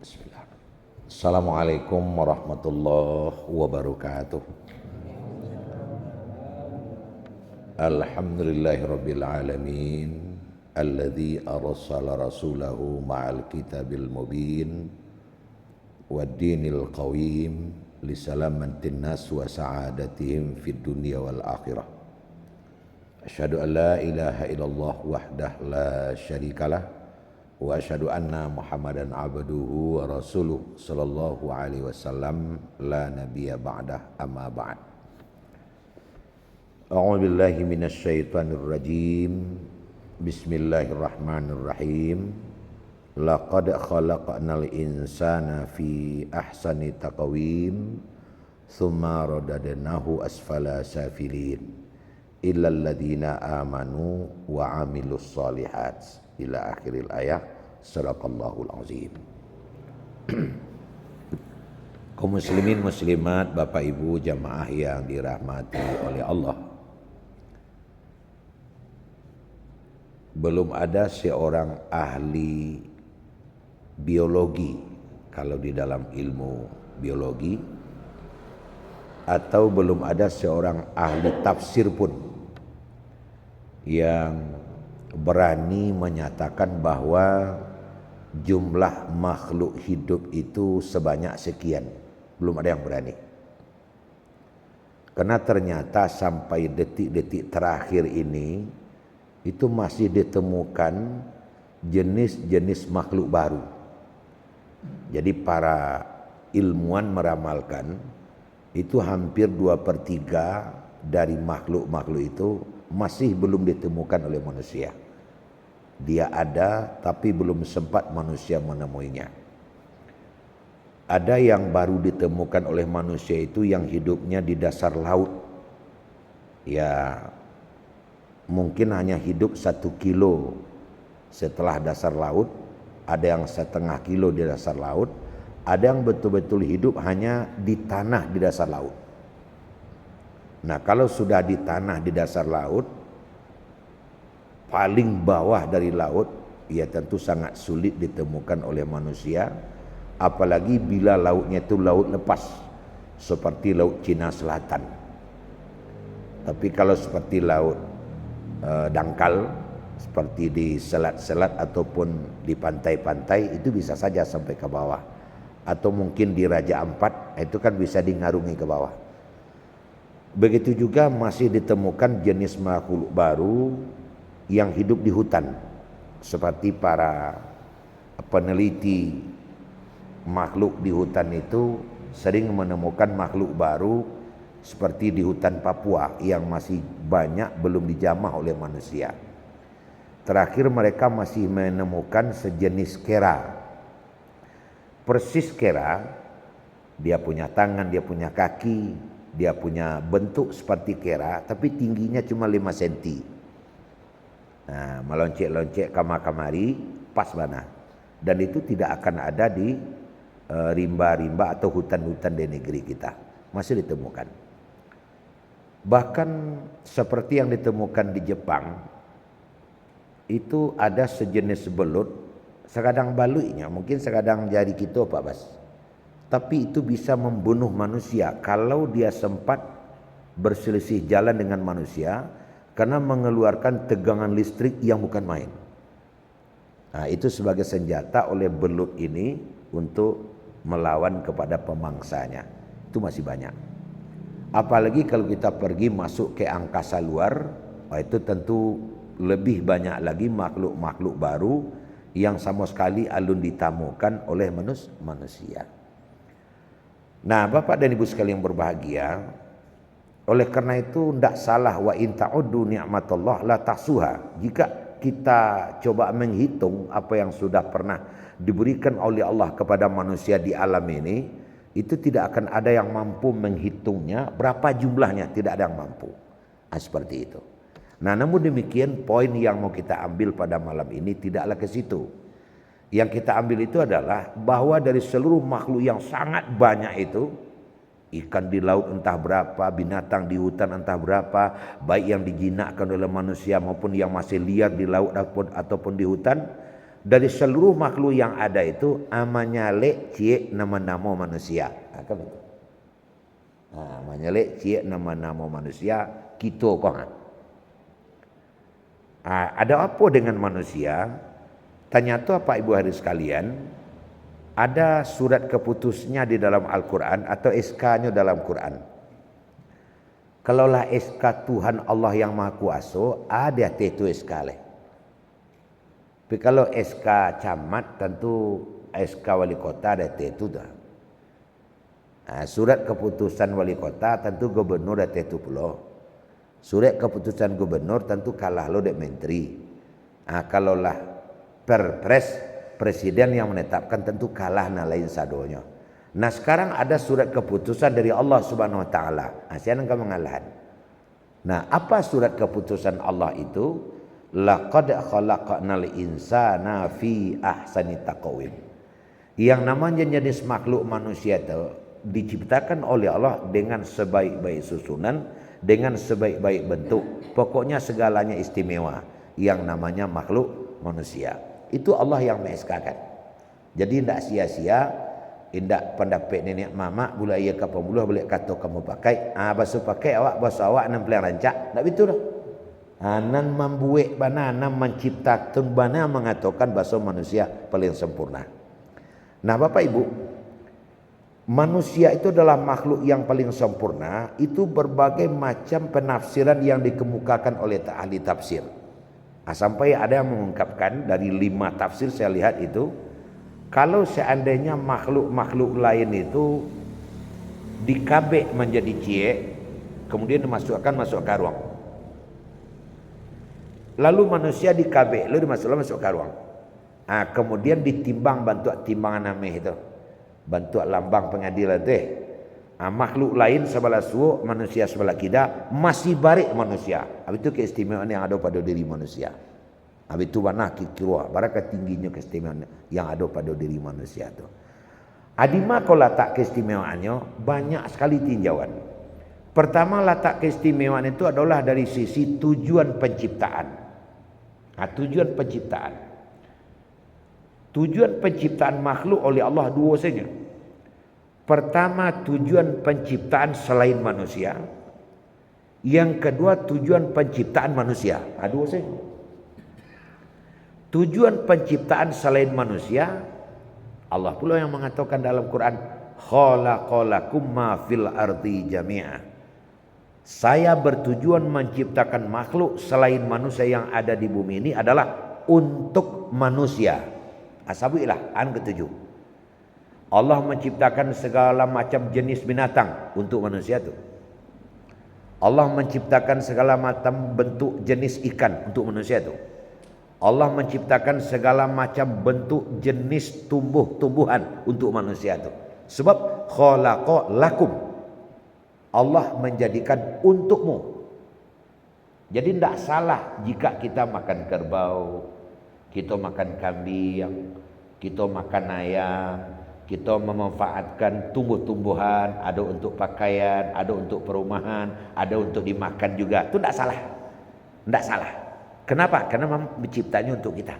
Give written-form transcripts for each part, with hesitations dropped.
Bismillah. Assalamualaikum warahmatullahi wabarakatuh. Alhamdulillahirabbil alamin alladzi arsala rasulahu ma'al kitabil mubin wad-dinil qawim lisalamatin nas wa sa'adatihim fid dunya wal akhirah. Asyhadu an la ilaha illallah wahdah la syarikalah wa asyhadu anna Muhammadan abduhu wa rasuluh sallallahu alaihi wasallam la nabiyya ba'dah amma ba'd. A'udzu billahi minasy syaithanir rajim. Bismillahirrahmanirrahim. Laqad khalaqnal insana fi ahsani taqwim tsumma radadnahu asfala safilin illal ladzina amanu wa amilus solihat ila akhiril ayat. Sadaqallahul azim. Kaum muslimin muslimat, Bapak Ibu jamaah yang dirahmati oleh Allah. Belum ada seorang ahli biologi, kalau di dalam ilmu biologi, atau belum ada seorang ahli tafsir pun yang berani menyatakan bahwa jumlah makhluk hidup itu sebanyak sekian. Belum ada yang berani. Karena ternyata sampai detik-detik terakhir ini itu masih ditemukan jenis-jenis makhluk baru. Jadi para ilmuwan meramalkan itu hampir 2/3 dari makhluk-makhluk itu masih belum ditemukan oleh manusia. Dia ada tapi belum sempat manusia menemuinya. Ada yang baru ditemukan oleh manusia itu yang hidupnya di dasar laut. Ya mungkin hanya hidup 1 kilo setelah dasar laut. Ada yang 1/2 kilo di dasar laut. Ada yang betul-betul hidup hanya di tanah di dasar laut. Nah kalau sudah di tanah di dasar laut, paling bawah dari laut, ya tentu sangat sulit ditemukan oleh manusia, apalagi bila lautnya itu laut lepas seperti laut Cina Selatan. Tapi kalau seperti laut dangkal, seperti di selat-selat ataupun di pantai-pantai, itu bisa saja sampai ke bawah. Atau mungkin di Raja Ampat, itu kan bisa dingarungi ke bawah. Begitu juga masih ditemukan jenis makhluk baru yang hidup di hutan, seperti para peneliti makhluk di hutan itu sering menemukan makhluk baru seperti di hutan Papua yang masih banyak belum dijamah oleh manusia. Terakhir mereka masih menemukan sejenis kera, persis kera, dia punya tangan, dia punya kaki, dia punya bentuk seperti kera tapi tingginya cuma 5 cm. Nah, meloncek-loncek kamar-kamari pas mana, dan itu tidak akan ada di rimba-rimba atau hutan-hutan di negeri kita, masih ditemukan. Bahkan seperti yang ditemukan di Jepang, itu ada sejenis belut, sekadang baluknya mungkin sekadang jari kita Pak Bas, tapi itu bisa membunuh manusia kalau dia sempat berselisih jalan dengan manusia, karena mengeluarkan tegangan listrik yang bukan main. Nah, itu sebagai senjata oleh belut ini untuk melawan kepada pemangsanya. Itu masih banyak. Apalagi kalau kita pergi masuk ke angkasa luar, itu tentu lebih banyak lagi makhluk-makhluk baru yang sama sekali alun ditamukan oleh manusia. Nah, Bapak dan Ibu sekalian yang berbahagia, oleh karena itu tidak salah wa in ta'uddu ni'matallah la tahsuha. Jika kita coba menghitung apa yang sudah pernah diberikan oleh Allah kepada manusia di alam ini, itu tidak akan ada yang mampu menghitungnya berapa jumlahnya, tidak ada yang mampu. Nah, seperti itu. Nah, namun demikian poin yang mau kita ambil pada malam ini tidaklah ke situ. Yang kita ambil itu adalah bahwa dari seluruh makhluk yang sangat banyak itu, ikan di laut entah berapa, binatang di hutan entah berapa, baik yang dijinakkan oleh manusia maupun yang masih liar di laut ataupun di hutan, dari seluruh makhluk yang ada itu amanyale cie nama-nama manusia. Kan itu. Amanyale cie nama-nama manusia kita kok. Ada apa dengan manusia? Ternyata Pak Ibu Hari sekalian, ada surat keputusnya di dalam Al-Quran atau SK-nya dalam Quran. Kalaulah SK Tuhan Allah yang Maha Kuasa, ada itu SK leh. Tapi kalau SK camat tentu SK wali kota ada itu dah. Surat keputusan wali kota tentu gubernur ada itu pula. Surat keputusan gubernur tentu kalah lo dek menteri. Kalaulah perpres presiden yang menetapkan tentu kalah na lain sadonya. Nah sekarang ada surat keputusan dari Allah Subhanahu Wa Taala. Siapa yang mengalahan? Nah apa surat keputusan Allah itu? Laqad khalaqnal insana fi ahsani taqwim. Yang namanya jenis makhluk manusia itu diciptakan oleh Allah dengan sebaik-baik susunan, dengan sebaik-baik bentuk. Pokoknya segalanya istimewa. Yang namanya makhluk manusia. Itu Allah yang mengeskakan. Jadi tidak sia-sia, tidak pendapat nenek mama bula ia kapal buluh boleh kata kamu pakai. Basuh pakai awak basuh awak nan pelan rancak. Tak betul dah. Nan membuat bana, nan menciptakan bana mengatakan bahasa manusia paling sempurna. Nah Bapak Ibu, manusia itu adalah makhluk yang paling sempurna. Itu berbagai macam penafsiran yang dikemukakan oleh ahli tafsir. Sampai ada yang mengungkapkan dari 5 tafsir saya lihat itu, kalau seandainya makhluk-makhluk lain itu dikabek menjadi cie, kemudian dimasukkan masuk ke ruang. Lalu manusia dikabek, lalu dimasukkan masuk ke ruang. Kemudian ditimbang bantuan timbangan ameh itu, bantuan lambang pengadilan itu. Makhluk lain sebelah suhu, manusia sebelah kida, masih barik manusia. Habis itu keistimewaan yang ada pada diri manusia. Habis itu mana kikirwa, barakat tingginya keistimewaan yang ada pada diri manusia itu. Adima kalau letak keistimewaannya banyak sekali tinjauan. Pertama letak keistimewaan itu adalah dari sisi tujuan penciptaan. Tujuan penciptaan. Tujuan penciptaan makhluk oleh Allah dua saja. Pertama tujuan penciptaan selain manusia. Yang kedua tujuan penciptaan manusia. Dua saja. Tujuan penciptaan selain manusia, Allah pula yang mengatakan dalam Quran, khalaqalakum ma fil ardi jami'a. Saya bertujuan menciptakan makhluk selain manusia yang ada di bumi ini adalah untuk manusia. Asabilah ketujuh. Allah menciptakan segala macam jenis binatang untuk manusia itu. Allah menciptakan segala macam bentuk jenis ikan untuk manusia itu. Allah menciptakan segala macam bentuk jenis tumbuh-tumbuhan untuk manusia itu. Sebab khalaqa lakum. Allah menjadikan untukmu. Jadi tidak salah jika kita makan kerbau, kita makan kambing, kita makan ayam, kita memanfaatkan tumbuh-tumbuhan, ada untuk pakaian, ada untuk perumahan, ada untuk dimakan juga. Itu tidak salah. Tidak salah. Kenapa? Karena menciptanya untuk kita.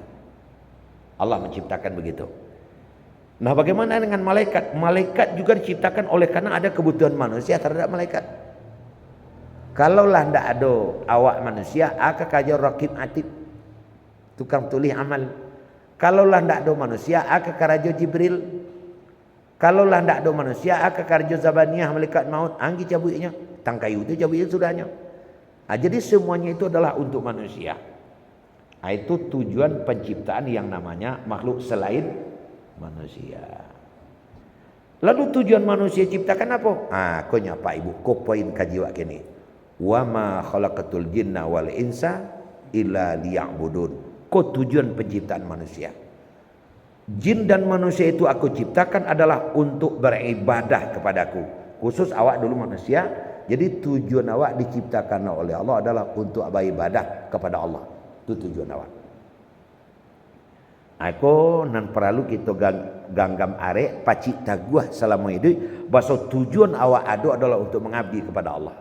Allah menciptakan begitu. Nah bagaimana dengan malaikat? Malaikat juga diciptakan oleh karena ada kebutuhan manusia terhadap malaikat. Kalaulah tidak ada awak manusia, akan kaja rakib atib, tukang tulis amal. Kalaulah tidak ada manusia, akan karajo Jibril. Kalaulah tidak ada manusia, akan karajo Zabaniyah malaikat maut. Anggi cabutnya, tangkayu itu cabutnya sudahnya. Jadi semuanya itu adalah untuk manusia. Itu tujuan penciptaan yang namanya makhluk selain manusia. Lalu tujuan manusia ciptakan apa? Kau nyapa ibu, kau poin kaji wak kini. Wa ma khalaqatul jinna wal insa illa liya'budun. Kau tujuan penciptaan manusia. Jin dan manusia itu aku ciptakan adalah untuk beribadah kepadaku. Khusus awak dulu manusia. Jadi tujuan awak diciptakan oleh Allah adalah untuk beribadah kepada Allah. Itu tujuan awak. Aku nan perlu kita ganggam arek pacik taguah selama hidup bahwa tujuan awak ada adalah untuk mengabdi kepada Allah.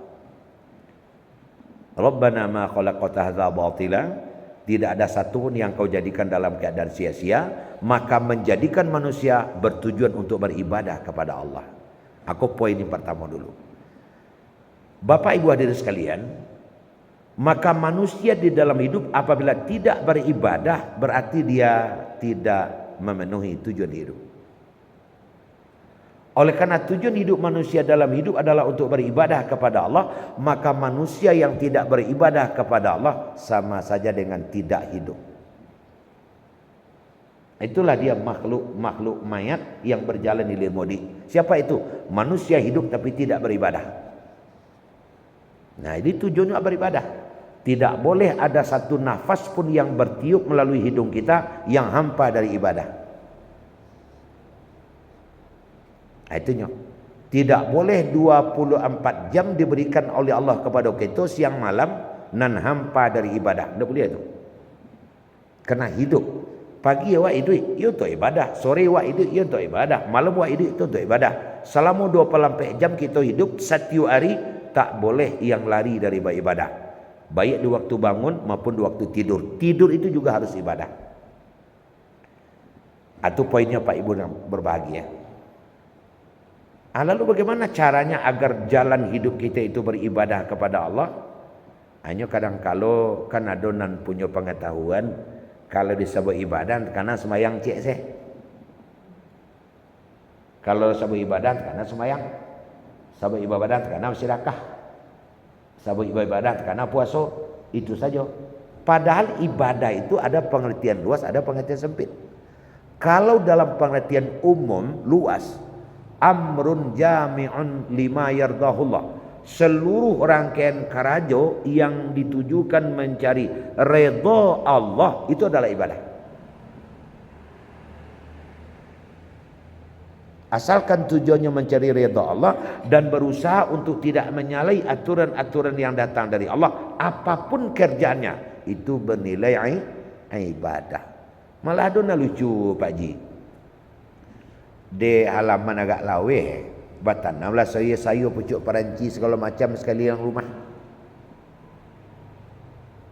Rabbana ma khalaqta hadza batila, tidak ada satu pun yang kau jadikan dalam keadaan sia-sia, maka menjadikan manusia bertujuan untuk beribadah kepada Allah. Aku poin yang pertama dulu. Bapak Ibu hadirin sekalian, maka manusia di dalam hidup apabila tidak beribadah berarti dia tidak memenuhi tujuan hidup. Oleh karena tujuan hidup manusia dalam hidup adalah untuk beribadah kepada Allah, maka manusia yang tidak beribadah kepada Allah sama saja dengan tidak hidup. Itulah dia makhluk mayat yang berjalan di hilir mudi. Siapa itu? Manusia hidup tapi tidak beribadah. Nah, ini tujuannya beribadah. Tidak boleh ada satu nafas pun yang bertiup melalui hidung kita yang hampa dari ibadah. Itunya. Tidak boleh 24 jam diberikan oleh Allah kepada kita siang malam nan hampa dari ibadah. Tidak boleh itu. Kena hidup. Pagi awak hidup, ia untuk ibadah. Sore awak hidup, ia untuk ibadah. Malam awak hidup, itu untuk ibadah. Selama 24 jam kita hidup, setiap hari tak boleh yang lari dari ibadah. Baik di waktu bangun maupun di waktu tidur. Tidur itu juga harus ibadah. Itu poinnya Pak Ibu yang berbahagia. Lalu bagaimana caranya agar jalan hidup kita itu beribadah kepada Allah? Hanya kadang kalau kan adonan punya pengetahuan kalau disebut ibadah karena semayang cek seh. Kalau sebut ibadah karena semayang, sebut ibadah karena sedekah, sebut ibadah karena puasa, itu saja. Padahal ibadah itu ada pengertian luas, ada pengertian sempit. Kalau dalam pengertian umum luas, amrun jami'un lima yardahullah, seluruh rangkaian karajo yang ditujukan mencari redha Allah itu adalah ibadah. Asalkan tujuannya mencari redha Allah dan berusaha untuk tidak menyalahi aturan-aturan yang datang dari Allah, apapun kerjaannya itu bernilai ibadah. Malah ada lucu Pak Ji. Di halaman agak laweh batanamlah saya pucuk peranci segala macam sekali yang rumah.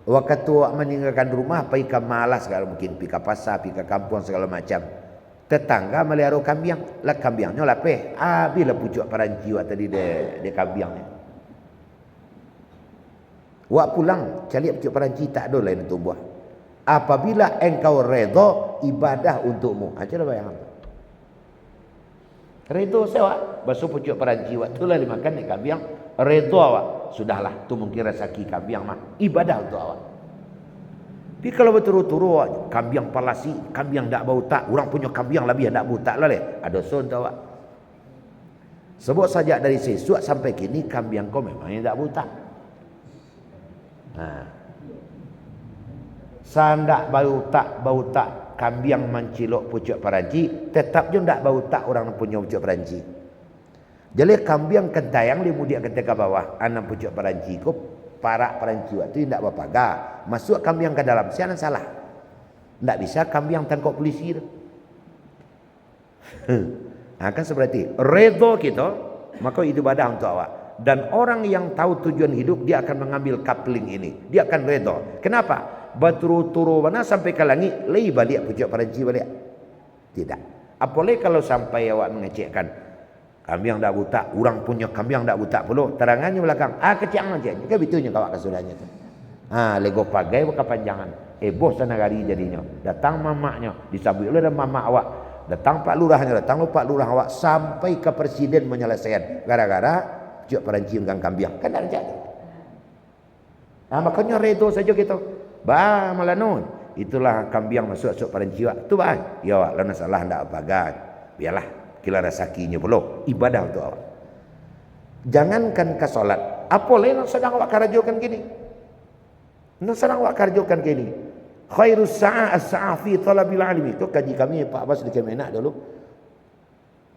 Waktu awak meninggalkan rumah pergi ke malas segala mungkin pergi ke pasar, pergi ke kampung segala macam. Tetangga melihara kambing, lah kambingnya lapeh. Bila pucuk peranci awak tadi de kambingnya. Awak pulang cari pucuk peranci tak ada lain tumbuh. Apabila engkau redha ibadah untukmu. Coba bayangkan. Redha sewa basuh pucuk peranci waktu lah dimakan ni kambing, redha awak sudahlah tu mungkin rezeki kambing mah ibadah untuk awak. Tapi kalau berturut-turut kambing palasi, kambing tak bau tak, orang punya kambing lebih tak bau tak lah leh, ada dosa untuk awak. Sebab saja dari sesuk sampai kini kambing kau memang tak bau tak. Sandak bau tak kambing mencilok pucuk peranci, tetap juga tak bau tak orang punya pucuk peranci. Jadi kambing kentayang di mudia ketika bawah anak pucuk peranci ko parak peranci waktu tidak berpagar masuk kambing ke dalam siapa salah. Tak bisa kambing tangkap polisi tu. Kan seperti redha kita maka itu ibadah untuk awak. Dan orang yang tahu tujuan hidup dia akan mengambil coupling ini. Dia akan redha. Kenapa? Berturu-turu mana sampai ke langit lagi balik pucuk peranci balik. Tidak. Apalagi kalau sampai awak mengecekkan kambing dak buta, orang punya kambing dak buta pula, terangannya belakang. Kecang aja. Kan betulnya kawak kesulanya tu. Lego pagai kepanjangan. Boh sana gari jadinya. Datang mamaknya, disambut oleh mama awak. Datang Pak Lurahnya, datang Pak Lurah awak sampai ke presiden menyelesaikan gara-gara pucuk peranci dengan kambing. Kan dak jadi. Makanya redha saja kita. Malanun itulah kambing masuk peranci wak tu bah ya wak lana salah ndak bagat biarlah kila rezekinya pula ibadah untuk awak. Jangankan ke solat apa lain sedang awak karajokan gini, sedang awak karajokan gini. Khairus sa'a as-sa'a fi talabil ilmi, itu kaji kami Pak Abbas di Kemenak dulu.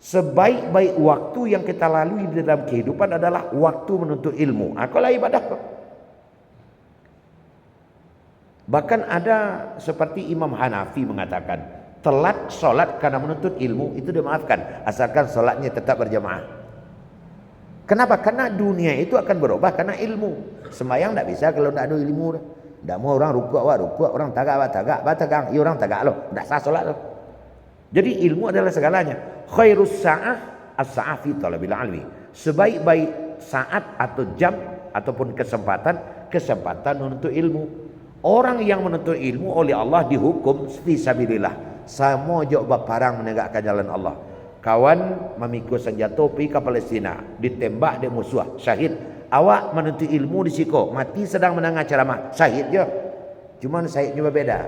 Sebaik-baik waktu yang kita lalui di dalam kehidupan adalah waktu menuntut ilmu. Kalau ibadah kok. Bahkan ada seperti Imam Hanafi mengatakan telat solat karena menuntut ilmu itu dimaafkan asalkan solatnya tetap berjamaah. Kenapa? Karena dunia itu akan berubah karena ilmu. Sembahyang tidak bisa kalau tidak ada ilmu. Tak mau orang rukuk awak rukuk, orang tagak awak tagak, awak tegang, ya orang tagak loh. Tak sah solat loh. Jadi ilmu adalah segalanya. Khairus sa'ah as-sa'ah fi talabil ilmi. Sebaik-baik saat atau jam ataupun kesempatan untuk ilmu. Orang yang menuntut ilmu oleh Allah dihukum fi sabilillah. Sama jauh berperang menegakkan jalan Allah. Kawan memikul senjata pergi ke Palestina, ditembak dia musuh, syahid. Awak menuntut ilmu di siko, mati sedang mendengar ceramah, syahid je. Cuman syahidnya berbeza.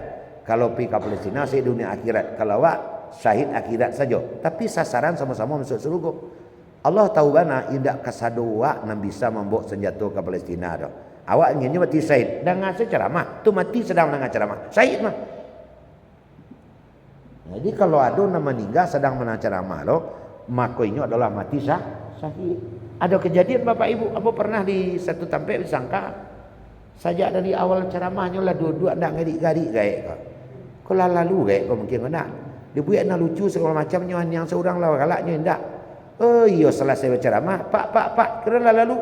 Kalau pergi ke Palestina, syahid dunia akhirat. Kalau awak syahid akhirat saja. Tapi sasaran sama-sama masuk surga. Allah tahu bana indak kasado awak nan bisa membawa senjata ke Palestina dah. Awak inginnya mati syahid. Dengar ceramah, tu mati sedang mendengar ceramah. Syahid mah. Jadi kalau ada nama meninggal sedang mendengar ceramah lo, maka ini adalah mati syahid. Ada kejadian Bapak Ibu, apa pernah di satu tempat disangka saja dari awal ceramahnya lah dua-dua nak ngadik-ngadik gaik kau. Kau lalu gaik kau mungkin nak. Dia buat nak lucu segala macamnya yang seorang lah galaknya indak. Oh iya selesai berceramah, pak kena lalu.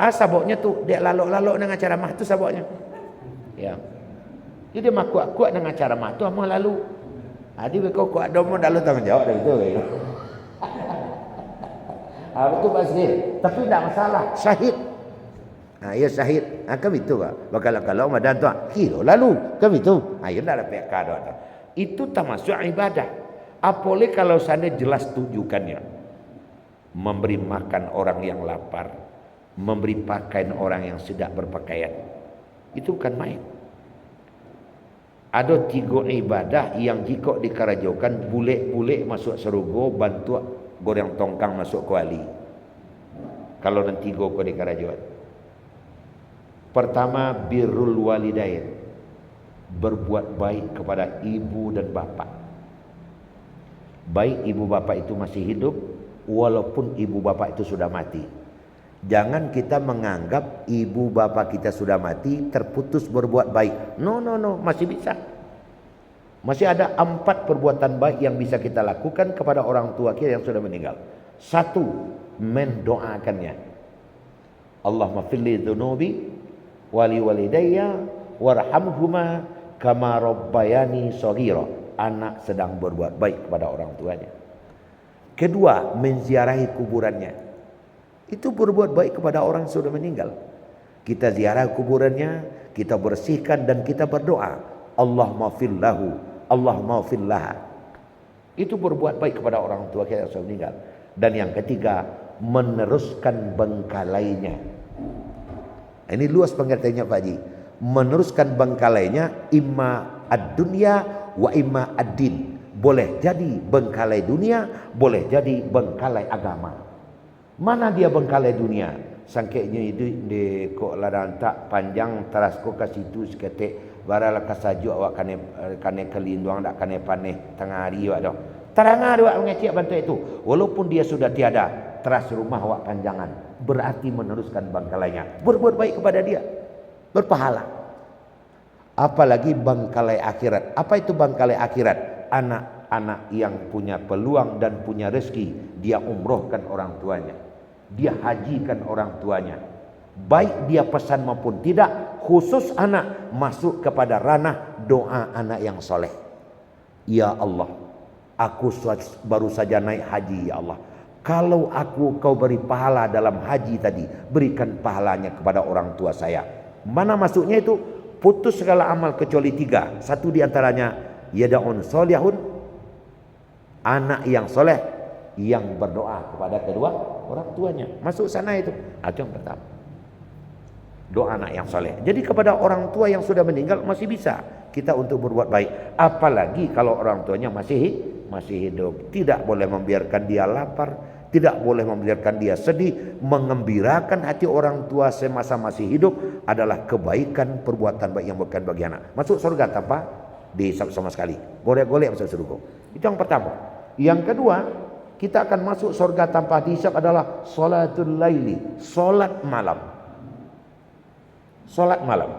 Saboknya tu dia lalok-lalok dengan ceramah tu saboknya. Ya. Jadi dia kuat-kuat dengan ceramah tu amah lalu. Adi kau kuat domo dalu tanggungjawab dah gitu gaik. Itu pasti, tapi tidak masalah. Syahid. Ya syahid. Kan itu pak. Kalau madan tu, kilo lalu. Kan itu. Ya tidak ada PK doa. Itu termasuk ibadah. Apalagi kalau sana jelas tujukannya. Memberi makan orang yang lapar, memberi pakaian orang yang tidak berpakaian. Itu bukan main. Ada 3 ibadah yang jika dikerajakan bule-bule masuk surga, bantu goreng tongkang masuk kuali. Kalau nanti go ke kerajaan. Pertama, birrul walidain. Berbuat baik kepada ibu dan bapa. Baik ibu bapa itu masih hidup walaupun ibu bapa itu sudah mati. Jangan kita menganggap ibu bapa kita sudah mati terputus berbuat baik. No, masih bisa. Masih ada 4 perbuatan baik yang bisa kita lakukan kepada orang tua kita yang sudah meninggal. 1, mendoakannya. Allahumma firli dzunubi wali walidayya warhamhuma kama rabbayani shaghira. Anak sedang berbuat baik kepada orang tuanya. Kedua, menziarahi kuburannya. Itu berbuat baik kepada orang yang sudah meninggal. Kita ziarah kuburannya, kita bersihkan dan kita berdoa. Allahumma fillahu, Allahumma fillaha. Itu berbuat baik kepada orang tua kita yang sudah meninggal. Dan yang ketiga, meneruskan bengkalainya. Ini luas pengertiannya Pak Haji. Meneruskan bengkalainya imma ad-dunya wa imma ad-din. Boleh jadi bengkalai dunia, boleh jadi bengkalai agama. Mana dia bengkalai dunia? Sangkainya itu di kok ladang tak panjang teras ko ke situ seketik barala kasaju awak kane kelinduang dak kane paneh tengah hari awak dah. Terang awak mengecek bantu itu. Walaupun dia sudah tiada, teras rumah awak panjangan. Berarti meneruskan bengkalainya. Berbuat baik kepada dia. Berpahala. Apalagi bengkalai akhirat. Apa itu bengkalai akhirat? Anak-anak yang punya peluang dan punya rezeki, dia umrohkan orang tuanya. Dia hajikan orang tuanya. Baik dia pesan maupun tidak, khusus anak masuk kepada ranah doa anak yang soleh. Ya Allah, aku baru saja naik haji ya Allah. Kalau kau beri pahala dalam haji tadi, berikan pahalanya kepada orang tua saya. Mana masuknya itu? Putus segala amal kecuali 3. Satu diantaranya yada'un solihun, anak yang soleh yang berdoa kepada kedua orang tuanya. Masuk sana itu. Itu yang pertama. Doa anak yang soleh. Jadi kepada orang tua yang sudah meninggal masih bisa kita untuk berbuat baik. Apalagi kalau orang tuanya masih hidup. Tidak boleh membiarkan dia lapar, tidak boleh membiarkan dia sedih. Mengembirakan hati orang tua semasa masih hidup adalah kebaikan perbuatan baik yang bukan bagi anak. Masuk surga tanpa dihisab sama sekali. Golek-golek masuk surga. Itu yang pertama. Yang kedua, kita akan masuk surga tanpa dihisab adalah salatul laili, salat malam. Salat malam.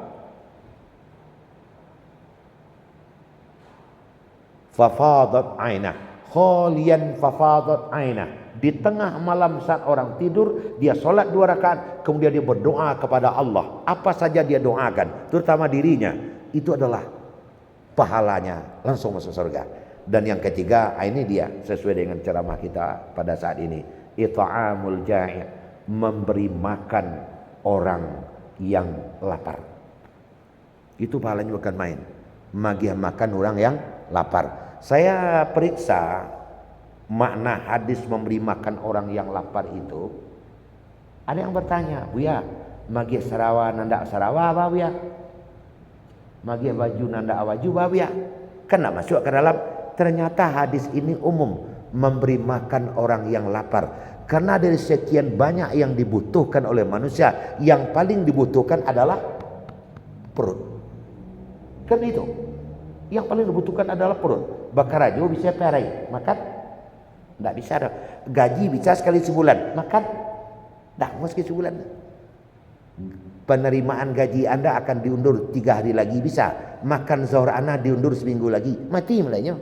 Fafadat ainah, khalian fafadat ainah. Di tengah malam saat orang tidur, dia solat 2 rakaat, kemudian dia berdoa kepada Allah. Apa saja dia doakan, terutama dirinya, itu adalah pahalanya langsung masuk surga. Dan yang ketiga, ini dia sesuai dengan ceramah kita pada saat ini, it'amul ja'i', memberi makan orang yang lapar. Itu pahalanya bukan main. Bagi makan orang yang lapar. Saya periksa makna hadis memberi makan orang yang lapar itu. Ada yang bertanya, Buya, magi sarawa nanda sarawa apa Buya? Magi baju nanda baju apa Buya? Kan tidak masuk ke dalam. Ternyata hadis ini umum, memberi makan orang yang lapar. Karena dari sekian banyak yang dibutuhkan oleh manusia, yang paling dibutuhkan adalah perut. Kan itu. Yang paling dibutuhkan adalah perut. Bakar aja bisa perai, makan? Tidak bisa. Gaji bisa sekali sebulan, makan? Tidak mau sekali sebulan. Penerimaan gaji Anda akan diundur 3 hari lagi bisa. Makan zuhur Anda diundur seminggu lagi, mati mulainya.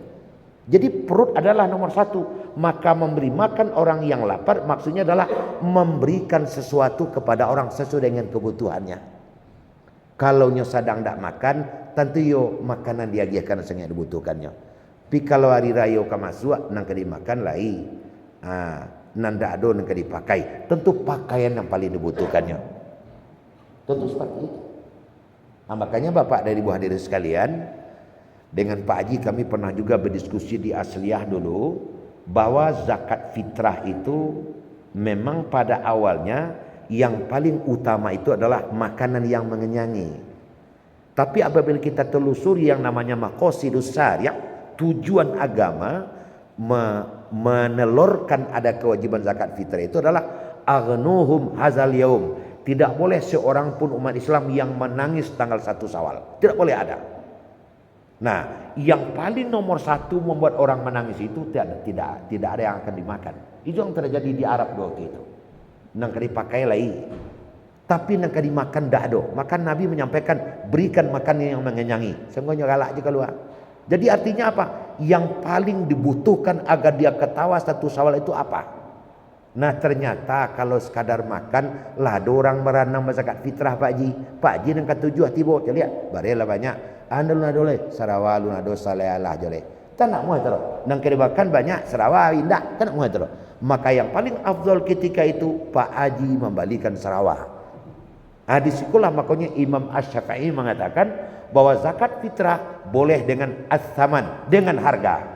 Jadi perut adalah nomor 1. Maka memberi makan orang yang lapar maksudnya adalah memberikan sesuatu kepada orang sesuai dengan kebutuhannya. Kalau nyo sedang tidak makan, tentu yo makanan dia karena sangat dibutuhkannya. Tapi kalau hari raya kamasua nang dimakan lai, nanda ado nang dipakai, tentu pakaian yang paling dibutuhkannya. Tentu seperti itu. Makanya Bapak dan Ibu hadirin sekalian, dengan Pak Haji kami pernah juga berdiskusi di Asliyah dulu bahwa zakat fitrah itu memang pada awalnya yang paling utama itu adalah makanan yang mengenyangi. Tapi apabila kita telusuri yang namanya maqasidus syari', tujuan agama menelurkan ada kewajiban zakat fitrah itu adalah aghnuhum hazal yaum. Tidak boleh seorang pun umat Islam yang menangis tanggal 1 Syawal. Tidak boleh ada. Nah, yang paling nomor 1 membuat orang menangis itu tidak ada yang akan dimakan. Itu yang terjadi di Arab waktu itu. Nang dipakai lagi. Tapi nang dimakan dak ada. Maka Nabi menyampaikan berikan makan yang mengenyangi. Senggonya galak je keluar. Jadi artinya apa? Yang paling dibutuhkan agar dia ketawa 1 Syawal itu apa? Nah ternyata kalau sekadar makan lah ada orang meranang zakat fitrah Pak Haji. Pak Haji nang ketujuh tiba lihat barelah banyak. Anda luna dole Sarawak luna dosa lealah jole. Tak nak muat terus. Nang keribakan banyak Sarawak indak tak nak muat terus. Maka yang paling afdal ketika itu Pak Haji membalikan Sarawak. Di sikulah makanya Imam Asy-Syafi'i mengatakan bahwa zakat fitrah boleh dengan as-saman, dengan harga.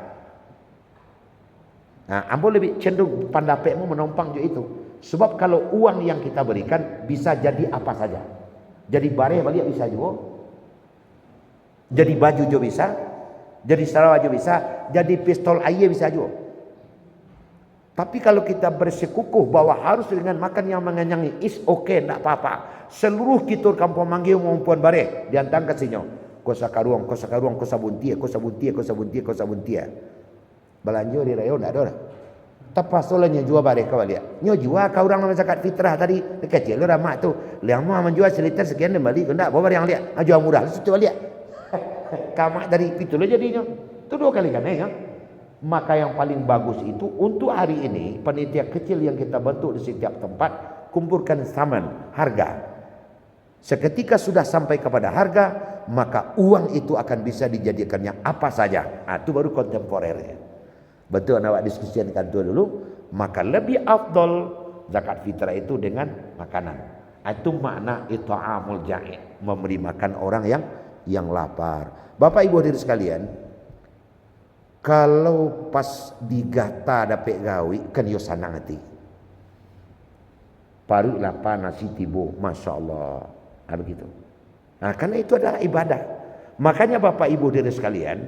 Nah, ambo lebih cenderung pandapekmu menompang je itu. Sebab kalau uang yang kita berikan bisa jadi apa saja. Jadi bareh balik bisa juga. Jadi baju juga bisa, jadi Sarawak juga bisa, jadi pistol air bisa juga. Tapi kalau kita bersikukuh bahwa harus dengan makan yang mengenyangi, is okay, tidak apa-apa. Seluruh kitur kampung manggil maupun bareh diantang ke sini. Kosa karuang, kosa buntia, kosa buntia. Belanja di raya tidak ada. Tapi soalnya jual bareh kau lihat. Nyo jual kau orang nama zakat fitrah tadi kecil lu ramak tu. Liang mau menjual seliter sekian dan balik. Tidak, bawa yang lihat. Jual murah, situ lihat. Kamak dari itu lo jadinya. Itu 2 kali kan ya. Maka yang paling bagus itu untuk hari ini panitia kecil yang kita bentuk di setiap tempat kumpulkan saman harga. Seketika sudah sampai kepada harga, maka uang itu akan bisa dijadikannya apa saja. Itu baru kontemporernya. Betul nak diskusikan itu dulu. Maka lebih afdol zakat fitrah itu dengan makanan. Itu makna it'amul ja'i', memberi makan orang yang lapar. Bapak Ibu hadirin sekalian, kalau pas digata dapat gawi kan yo sanang hati. Paru lapar nasi tibo, masya Allah, begitu. Nah, karena itu adalah ibadah. Makanya Bapak Ibu hadirin sekalian,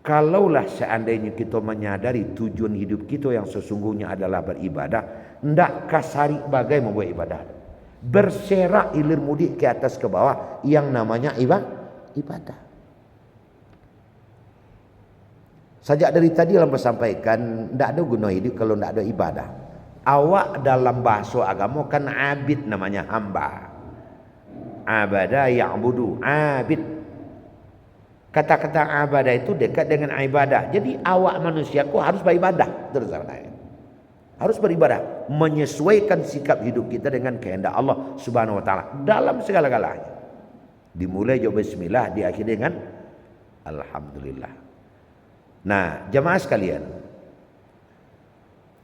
kalaulah seandainya kita menyadari tujuan hidup kita yang sesungguhnya adalah beribadah, ndak kasari bagai membuat ibadah. Berserak ilir mudik ke atas ke bawah yang namanya ibadah. Sejak dari tadi lama sampaikan, tidak ada guna hidup kalau tidak ada ibadah. Awak dalam bahasa agama kan abid namanya hamba. Abada ya'budu, abid. Kata-kata abadah itu dekat dengan ibadah. Jadi awak manusia kok harus beribadah terus. Harus beribadah, menyesuaikan sikap hidup kita dengan kehendak Allah Subhanahu wa taala dalam segala-galanya. Dimulai jawab bismillah, diakhiri dengan alhamdulillah. Nah, jamaah sekalian,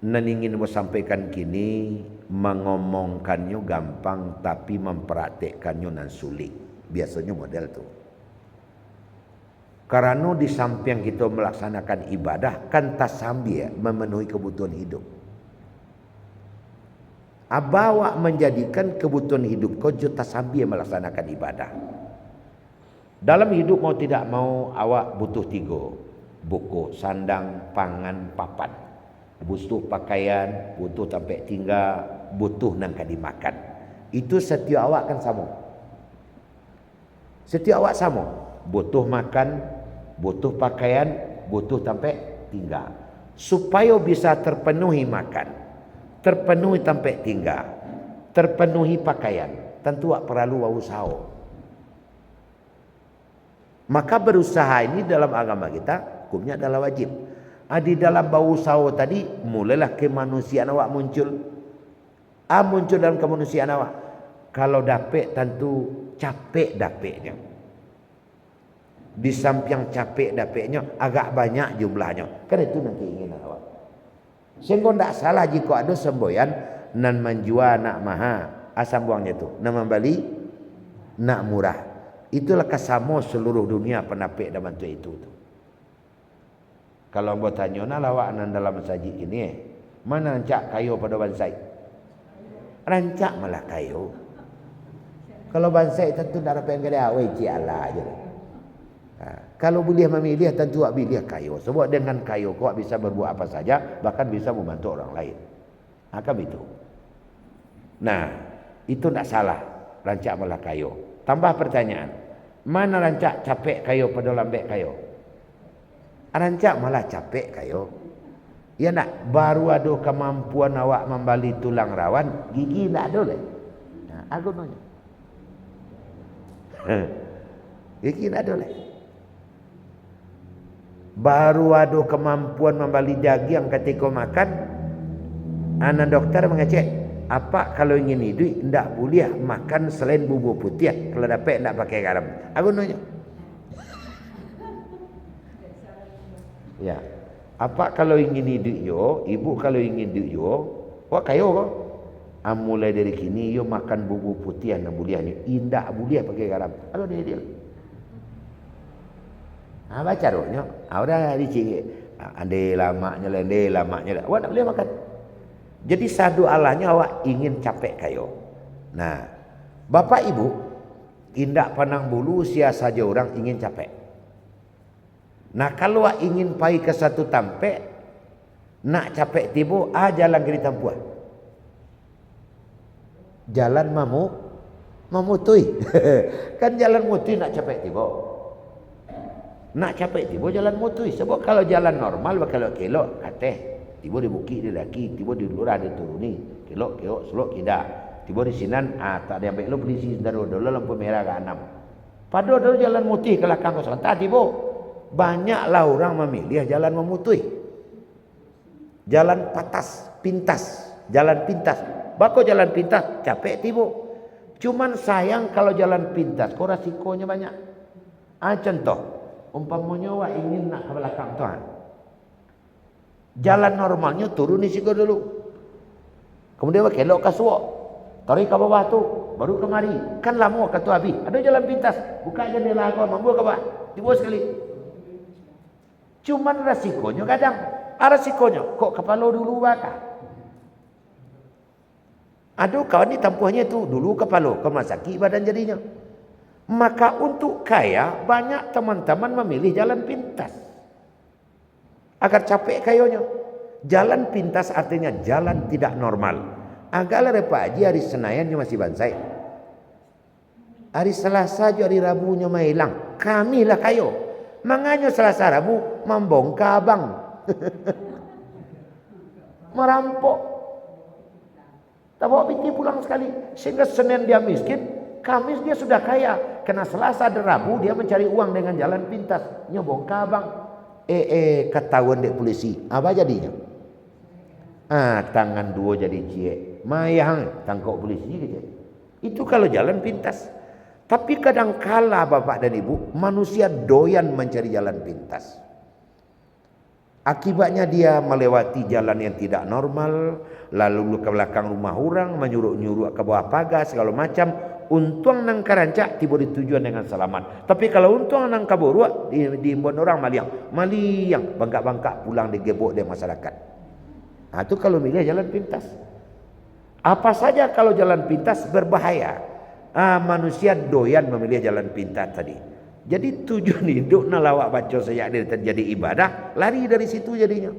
nan ingin mau sampaikan kini, mengomongkannya gampang tapi mempraktekkannya nan sulit. Biasanya model tuh. Karena di samping kita melaksanakan ibadah kan tasambi memenuhi kebutuhan hidup. Abawa menjadikan kebutuhan hidup kau juta sambil melaksanakan ibadah. Dalam hidup mau tidak mau awak butuh 3. Buku, sandang, pangan, papan. Butuh pakaian, butuh tempat tinggal, butuh nangka dimakan. Itu setiap awak kan sama. Setiap awak sama. Butuh makan, butuh pakaian, butuh tempat tinggal. Supaya bisa terpenuhi makan, terpenuhi tempat tinggal, terpenuhi pakaian, tentu perlu usaha. Maka berusaha ini dalam agama kita hukumnya adalah wajib. Di dalam berusaha tadi mulailah kemanusiaan awak muncul. Muncul dalam kemanusiaan awak. Kalau dapat tentu capek dapatnya. Di samping capek dapatnya agak banyak jumlahnya. Kan itu nanti keinginan awak. Sehingga tidak salah jika ada semboyan nan menjual nak mahal, asam buangnya itu nan membeli nak murah. Itulah kesamo seluruh dunia penapik dan bantu itu. Kalau buat tanya nak lawak nan dalam saji ini, mana rancak kayu pada bansai? Rancak malah kayu. Kalau bansai tentu tidak ada pengen gede awet Allah aja. Kalau boleh memilih tentu awak pilih kayu. Sebab dengan kayu kau bisa berbuat apa saja, bahkan bisa membantu orang lain. Kan itu. Nah, itu tidak salah. Rancak malah kayu. Tambah pertanyaan. Mana rancak capek kayu pada lambek kayu? Rancak malah capek kayu. Ya nak, baru ada kemampuan awak membali tulang rawan, gigi tidak ada leh. Nah, aku nanya. Gigi tidak ada leh. Baru ada kemampuan membali daging ketika makan, anak dokter mengecek, apa kalau ingin hidup tidak boleh makan selain bubur putih, kalau dapat tidak pakai garam. Aku nanya. Ya, apa kalau ingin hidup yo, ibu kalau ingin hidup yo, wah kayo kok. Mulai dari kini yo makan bubur putih yang boleh ni, indah boleh pakai garam. Kalau dia. Baca rohnya. Orang dicik. Andai lamanya lah. Awak tak boleh makan. Jadi sadu Allahnya awak ingin capek kayo. Nah, bapak ibu, indak pandang bulu sia saja orang ingin capek. Nah, kalau awak ingin pergi ke satu tempat, nak capek tiba, jalan ke tempuan. Jalan mamutui. Kan jalan mutui nak capek tiba. Nak capek tiba jalan mutui. Sebab kalau jalan normal kalau kelok kateh tiba di bukit dia laki, tiba di lurah dia turuni, kelok selok tidak. Tiba di sinan tak ada yang baik lo polisi dulu lampu merah ke 6. Padahal dulu jalan mutih ke belakang kosong. Tak tiba. Banyaklah orang memilih jalan memutui. Jalan pintas. Jalan pintas. Bako jalan pintas capek tiba. Cuman sayang kalau jalan pintas kau resikonya banyak. Contoh umpamanya awak ingin nak ke belakang tuan. Jalan normalnya turun di situ dulu. Kemudian awak kelok ke suak. Tarik ke bawah tu, baru kemari. Kan lama kata habis. Ada jalan pintas. Buka jendela kau, mampu ke bawah. Tiba sekali. Cuman resikonya kadang. Resikonya kok kepala dulu bakal. Aduh kawan ni tempuhnya tu dulu kepala, kau sakit badan jadinya. Maka untuk kaya banyak teman-teman memilih jalan pintas agar capek kayanya. Jalan pintas artinya jalan tidak normal. Agaklah Pak Haji hari Senayannya masih bansai. Hari Selasa je hari Rabunya mah hilang. Kamilah kayo. Manganya Selasa Rabu membongkar abang. Merampok. Tak bawa piti pulang sekali. Sehingga Senin dia miskin. Kamis dia sudah kaya. Kena Selasa dan Rabu dia mencari uang dengan jalan pintas. Nya bongkar bang. Ketahuan dek polisi. Apa jadinya? Tangan dua jadi cie. Mayang tangkap polisi gitu. Itu kalau jalan pintas. Tapi kadang kala bapak dan ibu, manusia doyan mencari jalan pintas. Akibatnya dia melewati jalan yang tidak normal, lalu ke belakang rumah orang, menyuruh-nyuruh ke bawah pagar segala macam. Untung nang karancak tiba di tujuan dengan selamat. Tapi kalau untung nang kaburua di imbon orang maliang bangkak-bangkak pulang digebok di masyarakat. Itu kalau milih jalan pintas. Apa saja kalau jalan pintas berbahaya. Manusia doyan memilih jalan pintas tadi. Jadi tujuan hidup nak lawak baca sejak dia terjadi ibadah, lari dari situ jadinya.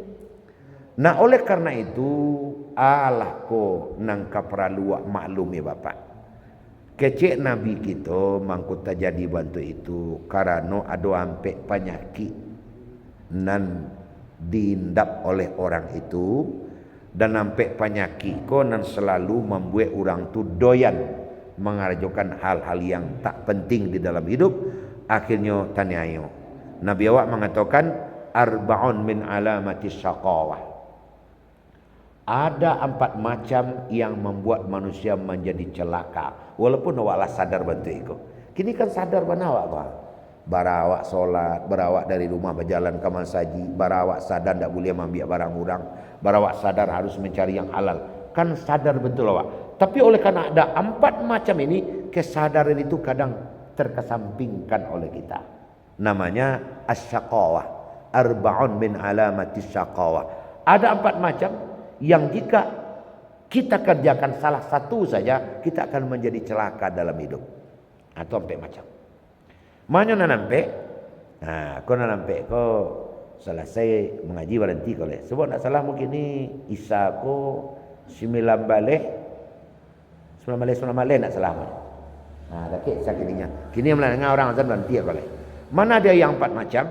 Nah oleh karena itu, Allah ko nangka perlu maklum ya bapak. Kecek Nabi kita mangkut terjadi bantu itu karena ada ampe penyakit nan diindap oleh orang itu dan ampe penyakit ko nan selalu membuat orang tu doyan mengarjukan hal-hal yang tak penting di dalam hidup. Akhirnya taniayo Nabi awak mengatakan arba'un min alamati syaqawah. Ada 4 macam yang membuat manusia menjadi celaka walaupun awaklah sadar bantu itu. Kini kan sadar banawak bah. Barawak solat, barawak dari rumah berjalan ke masaji, barawak sadar tak boleh ambil barang orang, barawak sadar harus mencari yang halal. Kan sadar betul awak. Tapi oleh karena ada 4 macam ini, kesadaran itu kadang terkesampingkan oleh kita. Namanya asyaqawah. Arba'un min alamati syaqawah. Ada 4 macam yang jika kita kerjakan salah satu saja, kita akan menjadi celaka dalam hidup. Atau 4 macam. Mana nak nampak? Kau nak nampak kau selesai mengaji berhenti kau leh. Sebab nak salah mungkin ni Isa ko 9 balik 9 balik nak salah mana. Tak sakitnya. Kini yang melanggar orang azan berhenti kau leh. Mana ada yang 4 macam?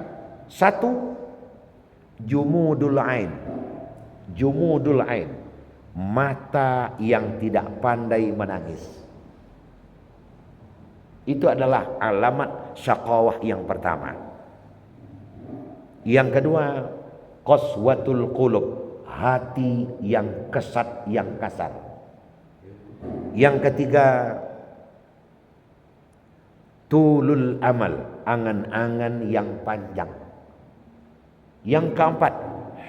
1, jumudul ain. Jumudul ain. Mata yang tidak pandai menangis. Itu adalah alamat syaqawah yang pertama. Yang kedua, qaswatul qulub, hati yang kesat, yang kasar. Yang ketiga, tulul amal, angan-angan yang panjang. Yang keempat,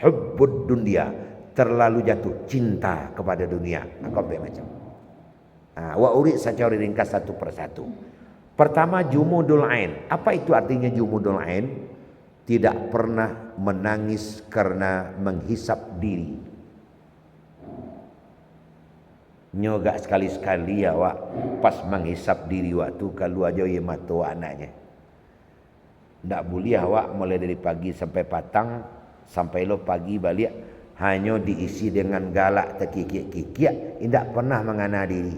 hubbud dunia, terlalu jatuh cinta kepada dunia. Macam. Wa urid secara ringkas satu persatu. Pertama, jumudul ain. Apa itu artinya jumudul ain? Tidak pernah menangis karena menghisap diri. Nyoga sekali-sekali ya wak, pas menghisap diri waktu kalau aja ya mata anaknya. Ndak boleh awak mulai dari pagi sampai patang, sampai lo pagi balik hanya diisi dengan galak terkikik-kikik, tidak pernah mengana diri.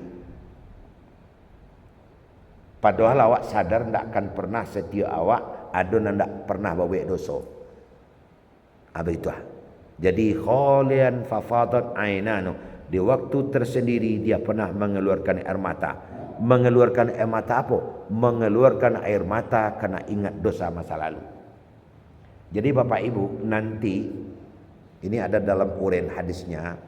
Padahal awak sadar tidak akan pernah setia awak adon tidak pernah bawa dosa. Itu. Jadi khalian fafadat ainanu, di waktu tersendiri dia pernah mengeluarkan air mata. Mengeluarkan air mata apa? Mengeluarkan air mata karena ingat dosa masa lalu. Jadi Bapak Ibu, nanti ini ada dalam uraian hadisnya,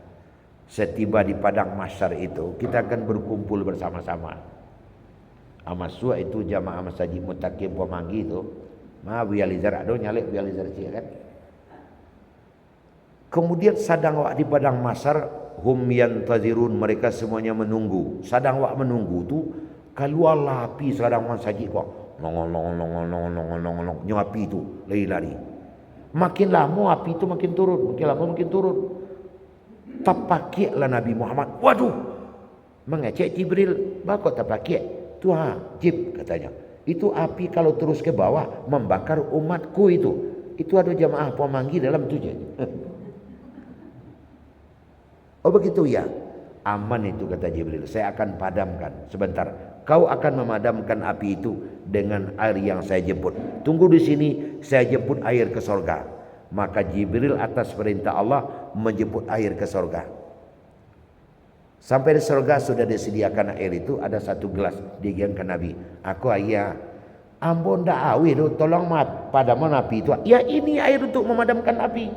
setiba di padang mahsyar itu kita akan berkumpul bersama-sama. Amasua itu jamaah masjid Mutakim Pemanggi itu. Bializar ada nyalek bializar cia kan. Kemudian sadang wak di padang mahsyar hum yantazirun, mereka semuanya menunggu. Sadang wak menunggu tu keluar api sadang masjid kok. Nongol api tu lari-lari. Makin lama api itu makin turun, makin lama makin turun. Tapakiklah Nabi Muhammad. Waduh. Mengecek Jibril, bakal tapakik. Tuhan, Jib katanya. Itu api kalau terus ke bawah membakar umatku itu. Itu ada jamaah Pemanggi dalam tu je. Oh begitu ya. Aman itu kata Jibril. Saya akan padamkan. Sebentar. Kau akan memadamkan api itu dengan air yang saya jemput. Tunggu di sini, saya jemput air ke sorga. Maka Jibril atas perintah Allah menjemput air ke sorga. Sampai di surga sudah disediakan air itu, ada 1 gelas digiangkan Nabi. Aku ayah, ambon dah awi tu, tolong padamkan api itu. Ya ini air untuk memadamkan api.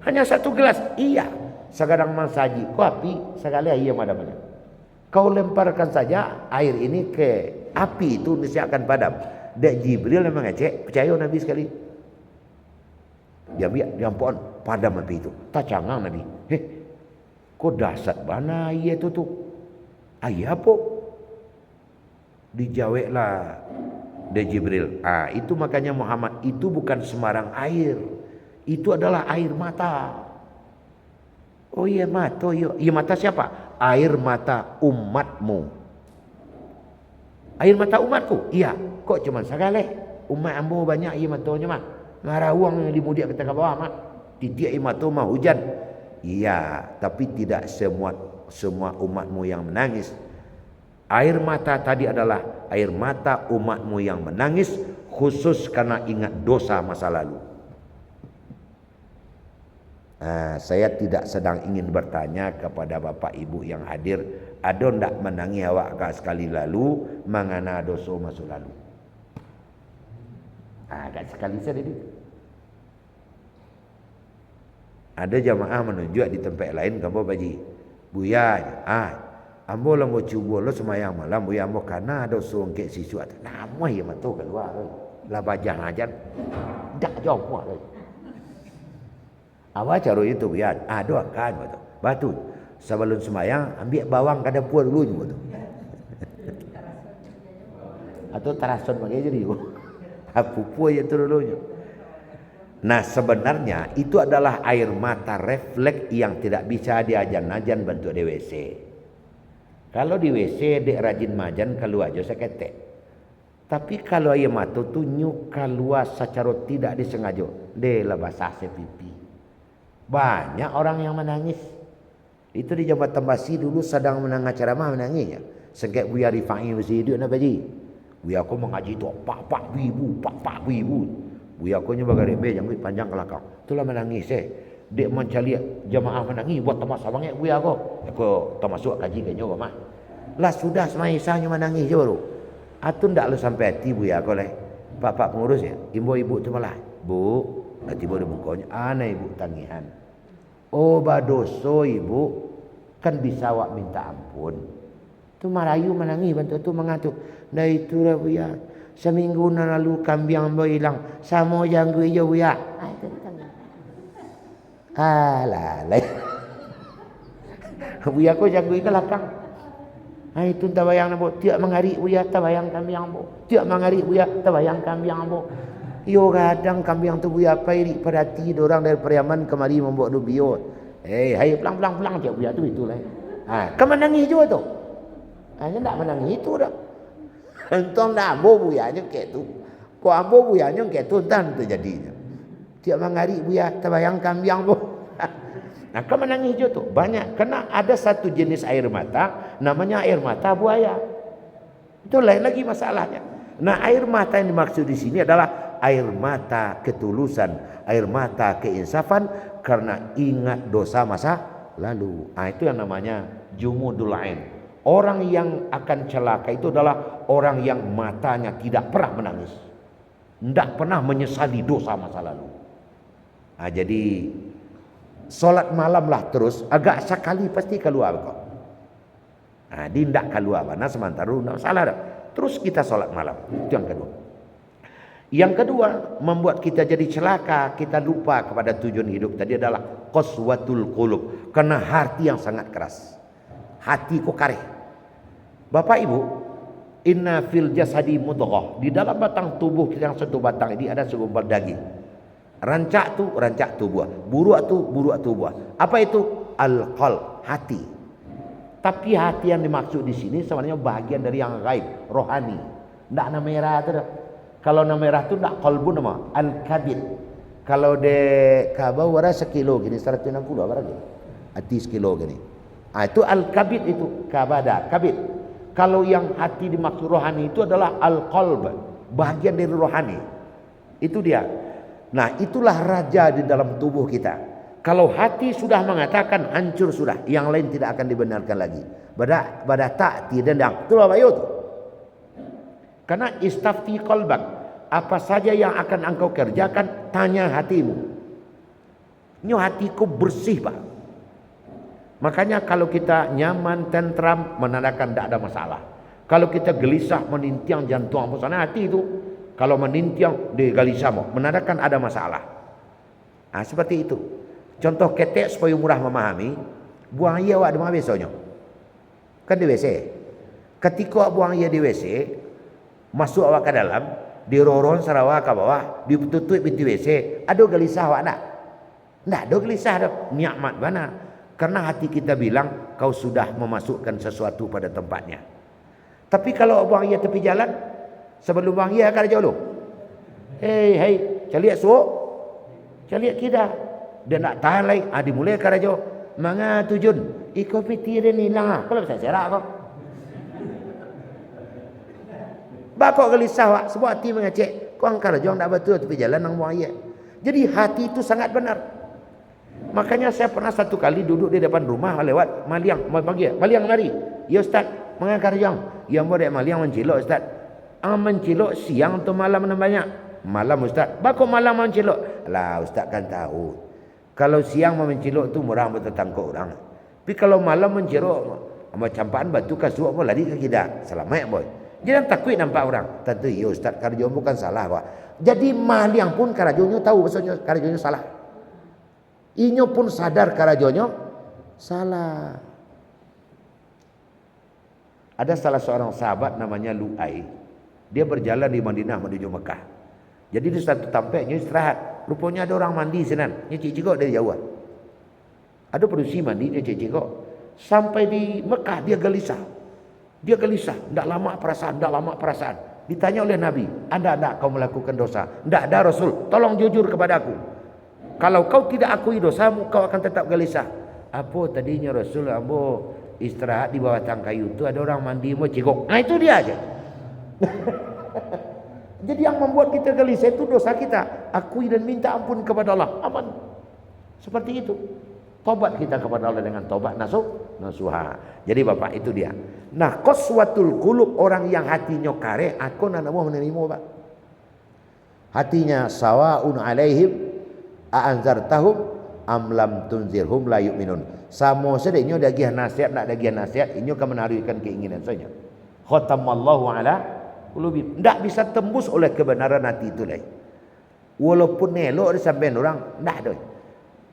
Hanya 1 gelas. Iya. segadang masaji, kau api, sekali air yang padam. Kau lemparkan saja air ini ke api itu, mesti akan padam. Dek Jibril memang ngecek, percaya Nabi sekali. Dia biar, dia ampun, padam api itu. Tak cangang Nabi. Kok dasar mana air itu tuh? Air apa? Dijawab lah Dek Jibril. Itu makanya Muhammad, itu bukan sembarang air. Itu adalah air mata. Oh iya mata, iya mata siapa? Air mata umatmu. Air mata umatku? Iya. Kok cuma sekali? Umat ambo banyak air matanya mah. Marah uang yang dimudik ke bawah mah. Titik air mata mah hujan. Iya, tapi tidak semua umatmu yang menangis. Air mata tadi adalah air mata umatmu yang menangis khusus karena ingat dosa masa lalu. Saya tidak sedang ingin bertanya kepada bapak ibu yang hadir, ada ndak menangi awak kak sekali lalu mangana dosa masa lalu? Kak sekali saja itu. Ada jamaah menunjuk di tempat lain kamu baji, buya, ambo lah mau cuba lo semayang malam, buya ambo karena dosa ke sisu atas, nama ya matu keluar, lah bajang aja, dak jauh muat. Awak cara itu ya, doakan betul. Batu sebelum sembahyang ambil bawang ke dapur dulu betul. Atau terason pakai jadi pupu aja dulu. Nah sebenarnya itu adalah air mata refleks yang tidak bisa diajan-ajan bentuk di WC. Kalau di WC dek rajin majan keluar aja seketek. Tapi kalau air mata tu nyuk keluar secara tidak disengaja, de lah basah sepipi. Banyak orang yang menangis. Itu di Jambatan Basi dulu sedang menang acara mah menangisnya. Sengket Buya Rifai mesti hidup nak baji. Buya aku mengaji tu pak ibu. Buya aku nyoba garebe yang panjang kelakang. Itulah menangis Dia mencari jamaah menangis buat tamasuk banget Buya aku. Aku tamasuk kaji kayaknya mah. Lah sudah semaisanya menangis je baru. Atun ndak lu sampai hati Buya aku leh. Pak pengurus ya, ibu tu malah. Bu, tiba-tiba di mukanya, aneh ibu tangihan. Oh badoso ibu, kan bisa awak minta ampun. Tu marayu menangis bantu tu mengatuk. Dah itu lah Buya. Seminggu lalu kambing ambo hilang. Sama janggu hijau Buya. Alah. Buya ko janggu ke belakang. Itu tabayang ambo. Tiap mengari Buya tabayang kambing ambo. Tiap mengari Buya tabayang kambing ambo. Yo kadang kambing tu Buya pairi perhati orang dari Periaman kemari membuat dubio. Hai pelang cak Buya tu itulah. Kau menangis juga tu. Hanya tak menangis itu dah. Entong dah ambo Buya nya kayak tu. Ko ambo Buya nya kayak tu dan terjadinya. Tiap mengari Buya terbayang kambing ambo. Nah, kau menangis juga tu banyak. Karena ada satu jenis air mata namanya air mata buaya. Itu lain lagi masalahnya. Nah, air mata yang dimaksud di sini adalah air mata ketulusan, air mata keinsafan karena ingat dosa masa lalu. Itu yang namanya jumudul ain. Orang yang akan celaka itu adalah orang yang matanya tidak pernah menangis, tidak pernah menyesali dosa masa lalu. Jadi solat malam lah terus agak sekali pasti keluar kok. Dia tidak keluar mana sementara tidak salah dah. Terus kita solat malam. Itu yang kedua. Yang kedua, membuat kita jadi celaka, kita lupa kepada tujuan hidup tadi adalah qaswatul qulub, karena hati yang sangat keras. Hati kok kareh. Bapak Ibu, inna fil jasadi mudghah, di dalam batang tubuh yang satu batang ini ada segumpal daging. Rancak tu buah, buruak tu buah. Apa itu? Al-qalb, hati. Tapi hati yang dimaksud di sini sebenarnya bagian dari yang gaib, rohani. Tidak nama merah tu dah. Kalau nama merah tu tak qalbu nama al-kabid. Kalau de kabau wara sekilo gini 160 apa lagi? Hati sekilo gini. Itu al-kabid itu kabada, kabid. Kalau yang hati dimaksud rohani itu adalah al-qalb, bagian dari rohani. Itu dia. Nah, itulah raja di dalam tubuh kita. Kalau hati sudah mengatakan hancur sudah, yang lain tidak akan dibenarkan lagi. Pada tak tidak itulah bayu tu. Karena istafti qalbak, apa saja yang akan engkau kerjakan, tanya hatimu. Nyo hatiku bersih Pak. Makanya kalau kita nyaman, tentram, menandakan tidak ada masalah. Kalau kita gelisah, menintiang jantung, pusana hati itu, kalau menintiang dia gelisah, menandakan ada masalah. Nah, seperti itu. Contoh ketek supaya murah memahami, buang air awak di mana besoknya? Kan di WC. Ketika awak buang air di WC, masuk awak ke dalam, diroron Sarawak ke bawah, ditutup pintu WC, ada gelisah awak tak? Tak ada gelisah dah. Nikmat mana? Karena hati kita bilang kau sudah memasukkan sesuatu pada tempatnya. Tapi kalau buang air tepi jalan, sebelum buang air akan jauh dulu. Hei, caliak suuk, caliak kita. Dia nak tahan lagi. Dimulai karajo. Manga tujun. Iko piti dia ni lah. Kalau bisa serak kau. Bakok gelisah wak. Sebab hati mengecek. Kau angkar jong tak betul tepi jalan nang buang air. Jadi hati itu sangat benar. Makanya saya pernah satu kali duduk di depan rumah lewat Maliang. Maliang mari. Ya Ustaz. Mengangkar jong. Yang boleh Maliang mencilok Ustaz. Mencilok siang atau malam namanya? Malam Ustaz. Bakok malam mencilok. Lah Ustaz kan tahu. Kalau siang mencilok tu murah betul tangkuk orang. Tapi kalau malam mencilok campaan batu kasut mau lari ke kita. Selamat boy. Jangan takut nampak orang. Tentu ya Ustaz Karjo bukan salah Pak. Jadi Maliang pun Karajonyo tahu maksudnya Karajonyo salah. Inyo pun sadar Karajonyo salah. Ada salah seorang sahabat namanya Lu'ai. Dia berjalan di Madinah menuju Mekah. Jadi di satu tampaknya istirahat. Rupanya ada orang mandi senan. Dia cik-cikok dari jauh. Ada perusi mandi dia cik-cikok. Sampai di Mekah dia gelisah. Dia gelisah. Tak lama perasaan. Ditanya oleh Nabi. Ada kau melakukan dosa? Tak ada Rasul. Tolong jujur kepada aku. Kalau kau tidak akui dosamu, kau akan tetap gelisah. Apa tadinya Rasul? Ambo istirahat di bawah tangkai kayu itu. Ada orang mandi mau cikok. Nah itu dia aja. Jadi yang membuat kita gelisah itu dosa kita. Akui dan minta ampun kepada Allah. Aman. Seperti itu. Tobat kita kepada Allah dengan tobat nasuha. Jadi Bapak itu dia. Nah, qaswatul qulub, orang yang hatinya kare, aku nak mau menerima Pak. Hatinya sawaun alaihim a'anzartahum am lam tunzirhum la yu'minun. Sama sedeknya dagih nasihat nak dagih nasihat, ini akan menarikan keinginan saja. Khatamallahu ala qulubi. Tak bisa tembus oleh kebenaran hati itu lagi. Walaupun elok sampai orang, tak doi.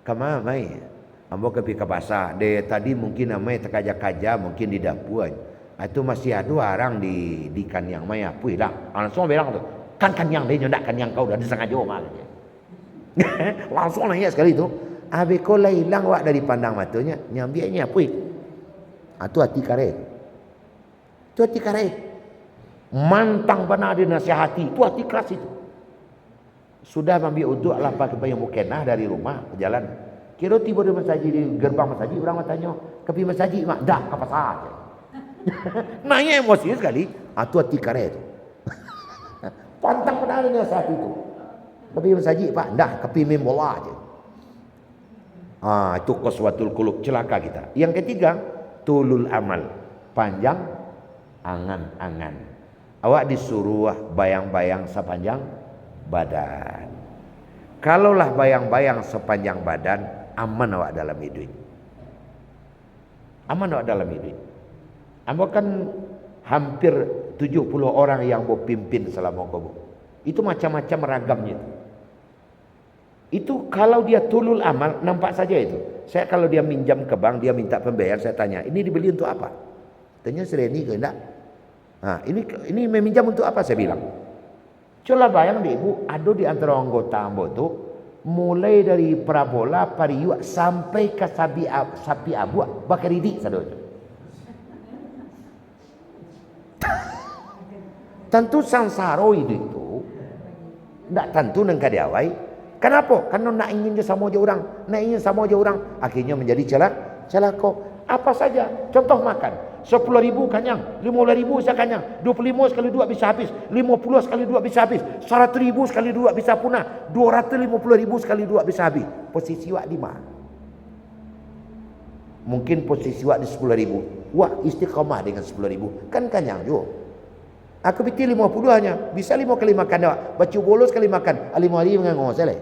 Kama mai. Ambo pergi ke pasar. Dia tadi mungkin namai terkaja-kaja, mungkin di dapur. Itu masih ada orang di kanyang mai apui lah. Langsung bilang tu, kan kanyang dia ndak kanyang kau dah disengaja mak. Langsung nanya sekali tu. Abi kau lah hilang wak dari pandang matanya, nyambiaknya apui. Itu hati kare. Itu hati kare. Mantang benar dia nasihati. Itu hati keras itu. Sudah ambil uduk lah pakai payung mukenah dari rumah ke jalan. Kira tiba di masjid, di gerbang masjid, orang tanya, "Kepi masjid mak?" "Dah, ke pasar." Nanya emosi sekali. Itu hati kare itu. Pantang benar dia saat itu. Kepi masjid Pak? Dah, kepi main bola aja. Itu qaswatul qulub, celaka kita. Yang ketiga, tulul amal, panjang angan-angan. Awak disuruh bayang-bayang sepanjang badan. Kalaulah bayang-bayang sepanjang badan, aman awak dalam hidup. Aman awak dalam hidup. Ambo kan hampir 70 orang yang mau pimpin selama kau. Itu macam-macam ragamnya. Itu kalau dia tulul amal, nampak saja itu. Saya kalau dia minjam ke bank, dia minta pembayar, saya tanya, ini dibeli untuk apa? Tanya Sereni ke enggak? Nah, ini meminjam untuk apa saya bilang? Coba bayang deh ibu, ada di antara anggota ambo tu mulai dari parabola, pariu sampai ke sapi abu, bakar ridik sadojo. Tentu sangsaro itu ndak tentu nang kadiawai. Kenapa? Karena nak ingin sama aja orang, akhirnya menjadi celaka. Apa saja? Contoh makan. 10.000 kanyang, 15.000 saya kanyang, 25 sekali 2 bisa habis, 50 sekali 2 bisa habis, 100.000 sekali 2 bisa punah, 250.000 sekali 2 bisa habis. Posisi wak di mana? Mungkin posisi wak di 10.000. Wah, istiqamah dengan 10.000. Kan kanyang juga. Aku pilih 50 hanya, bisa 5 kali makan awak. Baca bolos sekali makan, 5 hari menganggur selesai.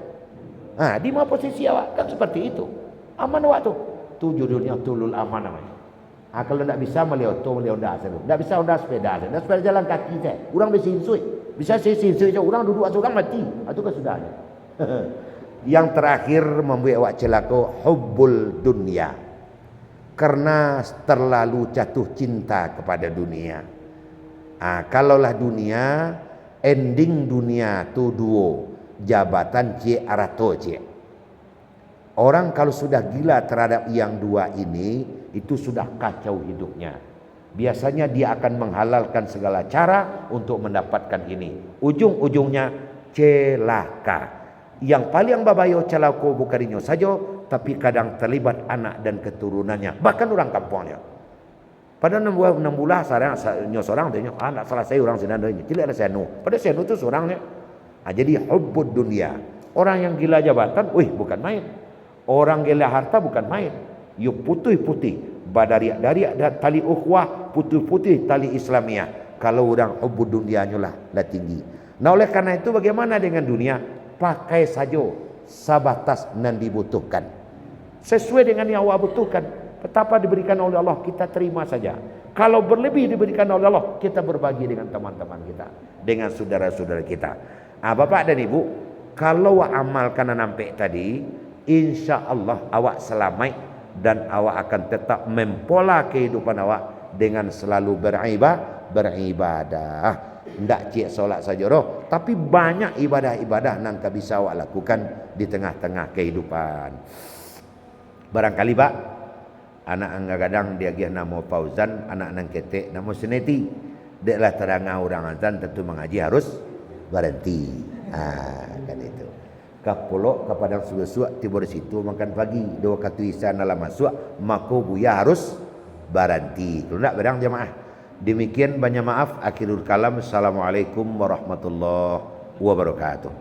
Di mana posisi awak? Kan seperti itu. Aman awak tu. Tu judulnya tulul aman namanya. Kalau tidak bisa melioto melionda saja. Tidak bisa onda sepeda saja. Sepeda jalan kaki saja. Orang bersinsui. Bisa sinsui saja. Orang duduk seorang mati. Itu kan sudah ada. Yang terakhir membuat awak celaka hubbul dunia. Karena terlalu jatuh cinta kepada dunia. Kalaulah dunia, ending dunia tu duo. Jabatan cik arato cik. Orang kalau sudah gila terhadap yang dua ini, itu sudah kacau hidupnya. Biasanya dia akan menghalalkan segala cara untuk mendapatkan ini. Ujung-ujungnya celaka. Yang paling babayo celaka bukan inyo saja, tapi kadang terlibat anak dan keturunannya, bahkan orang kampungnya. Pada 6 bulan seorang dia anak selesai orang senang dia. Tidak ada senu. Pada senu itu seorangnya. Jadi hubbud dunia. Orang yang gila jabatan, bukan main. Orang gila harta bukan main. Yuk putih-putih badariak-dariak dan tali ukhwah, putih-putih tali Islamiyah. Kalau orang hubbud dunianya lah tinggi. Nah, oleh karena itu bagaimana dengan dunia? Pakai saja sebatas yang dibutuhkan. Sesuai dengan yang awak butuhkan. Betapa diberikan oleh Allah, kita terima saja. Kalau berlebih diberikan oleh Allah, kita berbagi dengan teman-teman kita, dengan saudara-saudara kita. Bapak dan Ibu, kalau amalkan nampak tadi, insya Allah awak selamat dan awak akan tetap mempola kehidupan awak dengan selalu beribadah. Tidak cik solat saja roh, tapi banyak ibadah-ibadah yang bisa awak lakukan di tengah-tengah kehidupan. Barangkali Pak, anak kadang dia nama Fauzan, anak nang ketek nama Seneti. Deklah terang orang azan tentu mengaji harus berhenti. Kan itu. Kapolok kepada suat tibur situ makan pagi. Dua katu isan dalam masuk, mako buya harus berhenti. Kalau tidak barang jemaah. Demikian banyak maaf. Akhirul kalam. Assalamualaikum warahmatullahi wabarakatuh.